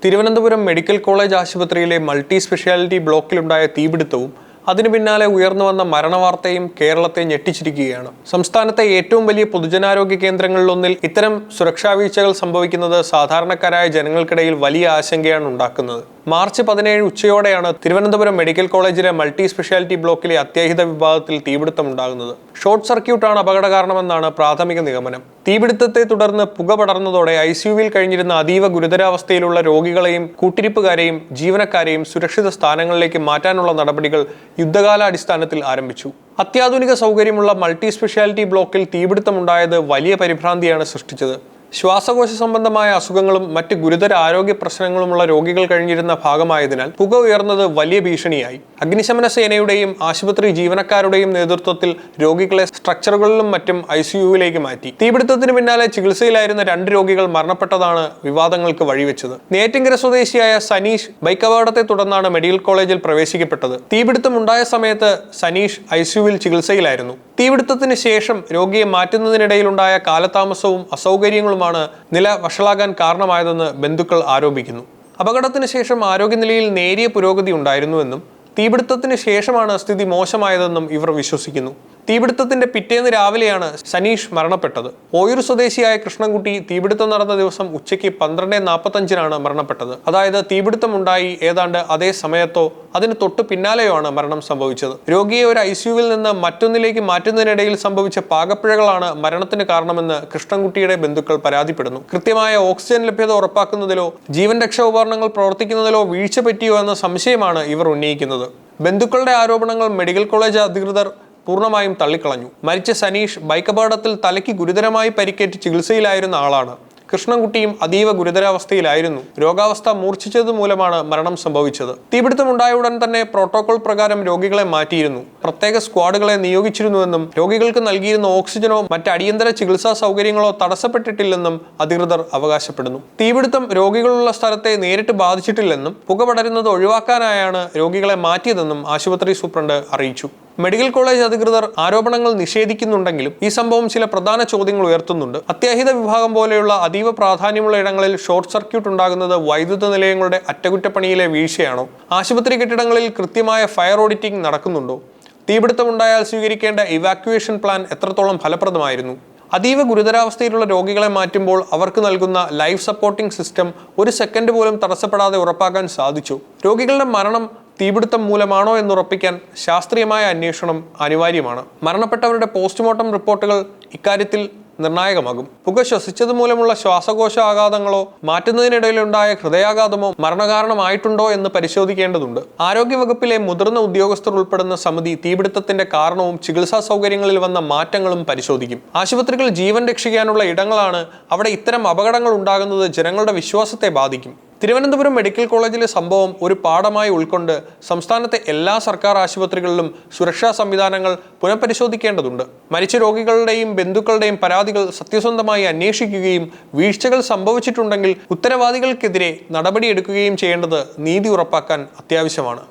Thiruvananthapuram medical college ആശുപത്രിയിലെ multi speciality ബ്ലോക്കിലുണ്ടായ തീപിടുത്തവും അതിനു പിന്നാലെ ഉയർന്നുവന്ന മരണവാർത്തയും കേരളത്തെ ഞെട്ടിച്ചിരിക്കുകയാണ്. സംസ്ഥാനത്തെ ഏറ്റവും വലിയ പൊതുജനാരോഗ്യ കേന്ദ്രങ്ങളിലൊന്നിൽ ഇത്തരം സുരക്ഷാ വീഴ്ചകൾ സംഭവിക്കുന്നത് സാധാരണക്കാരായ ജനങ്ങൾക്കിടയിൽ വലിയ ആശങ്കയാണ് ഉണ്ടാക്കുന്നത്. മാർച്ച് 17 ഉച്ചയോടെയാണ് തിരുവനന്തപുരം മെഡിക്കൽ കോളേജിലെ മൾട്ടി സ്പെഷ്യാലിറ്റി ബ്ലോക്കിലെ അത്യാഹിത വിഭാഗത്തിൽ തീപിടുത്തമുണ്ടാകുന്നത്. ഷോർട്ട് സർക്യൂട്ടാണ് അപകട കാരണമെന്നാണ് പ്രാഥമിക നിഗമനം. തീപിടുത്തത്തെ തുടർന്ന് പുക പടർന്നതോടെ ICUവിൽ കഴിഞ്ഞിരുന്ന അതീവ ഗുരുതരാവസ്ഥയിലുള്ള രോഗികളെയും കൂട്ടിരിപ്പുകാരെയും ജീവനക്കാരെയും സുരക്ഷിത സ്ഥാനങ്ങളിലേക്ക് മാറ്റാനുള്ള നടപടികൾ യുദ്ധകാലാടിസ്ഥാനത്തിൽ ആരംഭിച്ചു. അത്യാധുനിക സൗകര്യമുള്ള മൾട്ടി സ്പെഷ്യാലിറ്റി ബ്ലോക്കിൽ തീപിടുത്തമുണ്ടായത് വലിയ പരിഭ്രാന്തിയാണ് സൃഷ്ടിച്ചത്. ശ്വാസകോശ സംബന്ധമായ അസുഖങ്ങളും മറ്റ് ഗുരുതര ആരോഗ്യ പ്രശ്നങ്ങളുമുള്ള രോഗികൾ കഴിഞ്ഞിരുന്ന ഭാഗമായതിനാൽ പുക ഉയർന്നത് വലിയ ഭീഷണിയായി. അഗ്നിശമന സേനയുടെയും ആശുപത്രി ജീവനക്കാരുടെയും നേതൃത്വത്തിൽ രോഗികളെ സ്ട്രക്ചറുകളിലും മറ്റും ICUവിലേക്ക് മാറ്റി. തീപിടുത്തത്തിന് പിന്നാലെ ചികിത്സയിലായിരുന്ന 2 രോഗികൾ മരണപ്പെട്ടതാണ് വിവാദങ്ങൾക്ക് വഴിവെച്ചത്. നെയ്യാറ്റിൻകര സ്വദേശിയായ സനീഷ് ബൈക്കപകടത്തെ തുടർന്നാണ് മെഡിക്കൽ കോളേജിൽ പ്രവേശിക്കപ്പെട്ടത്. തീപിടുത്തം ഉണ്ടായ സമയത്ത് സനീഷ് ICUവിൽ ചികിത്സയിലായിരുന്നു. തീപിടുത്തത്തിന് ശേഷം രോഗിയെ മാറ്റുന്നതിനിടയിലുണ്ടായ കാലതാമസവും അസൗകര്യങ്ങളുമാണ് നില വഷളാകാൻ കാരണമായതെന്ന് ബന്ധുക്കൾ ആരോപിക്കുന്നു. അപകടത്തിന് ശേഷം ആരോഗ്യനിലയിൽ നേരിയ പുരോഗതി ഉണ്ടായിരുന്നുവെന്നും തീപിടുത്തത്തിന് ശേഷമാണ് സ്ഥിതി മോശമായതെന്നും ഇവർ വിശ്വസിക്കുന്നു. തീപിടുത്തത്തിന്റെ പിറ്റേന്ന് രാവിലെയാണ് സനീഷ് മരണപ്പെട്ടത്. ഓയൂർ സ്വദേശിയായ കൃഷ്ണൻകുട്ടി തീപിടുത്തം നടന്ന ദിവസം ഉച്ചയ്ക്ക് 12:45-നാണ് മരണപ്പെട്ടത്. അതായത് തീപിടുത്തം ഉണ്ടായി ഏതാണ്ട് അതേ സമയത്തോ അതിന് തൊട്ടു പിന്നാലെയോ ആണ് മരണം സംഭവിച്ചത്. രോഗിയെ ഒരു ICUവിൽ നിന്ന് മറ്റൊന്നിലേക്ക് മാറ്റുന്നതിനിടയിൽ സംഭവിച്ച പാകപ്പിഴകളാണ് മരണത്തിന് കാരണമെന്ന് കൃഷ്ണൻകുട്ടിയുടെ ബന്ധുക്കൾ പരാതിപ്പെടുന്നു. കൃത്യമായ ഓക്സിജൻ ലഭ്യത ഉറപ്പാക്കുന്നതിലോ ജീവൻ രക്ഷാ ഉപകരണങ്ങൾ പ്രവർത്തിക്കുന്നതിലോ വീഴ്ച പറ്റിയോ എന്ന സംശയമാണ് ഇവർ ഉന്നയിക്കുന്നത്. ബന്ധുക്കളുടെ ആരോപണങ്ങൾ മെഡിക്കൽ കോളേജ് അധികൃതർ പൂർണ്ണമായും തള്ളിക്കളഞ്ഞു. മരിച്ച സനീഷ് ബൈക്കപകടത്തിൽ തലയ്ക്ക് ഗുരുതരമായി പരിക്കേറ്റ് ചികിത്സയിലായിരുന്ന ആളാണ്. കൃഷ്ണൻകുട്ടിയും അതീവ ഗുരുതരാവസ്ഥയിലായിരുന്നു. രോഗാവസ്ഥ മൂർച്ഛിച്ചത് മൂലമാണ് മരണം സംഭവിച്ചത്. തീപിടുത്തമുണ്ടായ ഉടൻ തന്നെ പ്രോട്ടോകോൾ പ്രകാരം രോഗികളെ മാറ്റിയിരുന്നു. പ്രത്യേക സ്ക്വാഡുകളെ നിയോഗിച്ചിരുന്നുവെന്നും രോഗികൾക്ക് നൽകിയിരുന്ന ഓക്സിജനോ മറ്റ് അടിയന്തര ചികിത്സാ സൗകര്യങ്ങളോ തടസ്സപ്പെട്ടിട്ടില്ലെന്നും അധികൃതർ അവകാശപ്പെടുന്നു. തീപിടുത്തം രോഗികളുള്ള സ്ഥലത്തെ നേരിട്ട് ബാധിച്ചിട്ടില്ലെന്നും പുക പടരുന്നത് ഒഴിവാക്കാനായാണ് രോഗികളെ മാറ്റിയതെന്നും ആശുപത്രി സൂപ്രണ്ട് അറിയിച്ചു. മെഡിക്കൽ കോളേജ് അധികൃതർ ആരോപണങ്ങൾ നിഷേധിക്കുന്നുണ്ടെങ്കിലും ഈ സംഭവം ചില പ്രധാന ചോദ്യങ്ങൾ ഉയർത്തുന്നുണ്ട്. അത്യാഹിത വിഭാഗം പോലെയുള്ള അതീവ പ്രാധാന്യമുള്ള ഇടങ്ങളിൽ ഷോർട്ട് സർക്യൂട്ട് ഉണ്ടാകുന്നത് വൈദ്യുത നിലയങ്ങളുടെ അറ്റകുറ്റപ്പണിയിലെ വീഴ്ചയാണോ? ആശുപത്രി കെട്ടിടങ്ങളിൽ കൃത്യമായ ഫയർ ഓഡിറ്റിംഗ് നടക്കുന്നുണ്ടോ? തീപിടുത്തമുണ്ടായാൽ സ്വീകരിക്കേണ്ട ഇവാക്യുവേഷൻ പ്ലാൻ എത്രത്തോളം ഫലപ്രദമായിരുന്നു? അതീവ ഗുരുതരാവസ്ഥയിലുള്ള രോഗികളെ മാറ്റുമ്പോൾ അവർക്ക് നൽകുന്ന ലൈഫ് സപ്പോർട്ടിംഗ് സിസ്റ്റം 1 സെക്കൻഡ് പോലും തടസ്സപ്പെടാതെ ഉറപ്പാക്കാൻ സാധിച്ചു? രോഗികളുടെ മരണം തീപിടുത്തം മൂലമാണോ എന്നുറപ്പിക്കാൻ ശാസ്ത്രീയമായ അന്വേഷണം അനിവാര്യമാണ്. മരണപ്പെട്ടവരുടെ പോസ്റ്റ്മോർട്ടം റിപ്പോർട്ടുകൾ ഇക്കാര്യത്തിൽ നിർണായകമാകും. പുക ശ്വസിച്ചത് മൂലമുള്ള ശ്വാസകോശ ആഘാതങ്ങളോ മാറ്റുന്നതിനിടയിലുണ്ടായ ഹൃദയാഘാതമോ മരണകാരണമായിട്ടുണ്ടോ എന്ന് പരിശോധിക്കേണ്ടതുണ്ട്. ആരോഗ്യവകുപ്പിലെ മുതിർന്ന ഉദ്യോഗസ്ഥർ ഉൾപ്പെടുന്ന സമിതി തീപിടുത്തത്തിന്റെ കാരണവും ചികിത്സാ സൗകര്യങ്ങളിൽ വന്ന മാറ്റങ്ങളും പരിശോധിക്കും. ആശുപത്രികൾ ജീവൻ രക്ഷിക്കാനുള്ള ഇടങ്ങളാണ്. അവിടെ ഇത്തരം അപകടങ്ങൾ ഉണ്ടാകുന്നത് ജനങ്ങളുടെ വിശ്വാസത്തെ ബാധിക്കും. തിരുവനന്തപുരം മെഡിക്കൽ കോളേജിലെ സംഭവം ഒരു പാഠമായി ഉൾക്കൊണ്ട് സംസ്ഥാനത്തെ എല്ലാ സർക്കാർ ആശുപത്രികളിലും സുരക്ഷാ സംവിധാനങ്ങൾ പുനഃപരിശോധിക്കേണ്ടതുണ്ട്. മരിച്ച രോഗികളുടെയും ബന്ധുക്കളുടെയും പരാതികൾ സത്യസന്ധമായി അന്വേഷിക്കുകയും വീഴ്ചകൾ സംഭവിച്ചിട്ടുണ്ടെങ്കിൽ ഉത്തരവാദികൾക്കെതിരെ നടപടിയെടുക്കുകയും ചെയ്യേണ്ടത് നീതി ഉറപ്പാക്കാൻ അത്യാവശ്യമാണ്.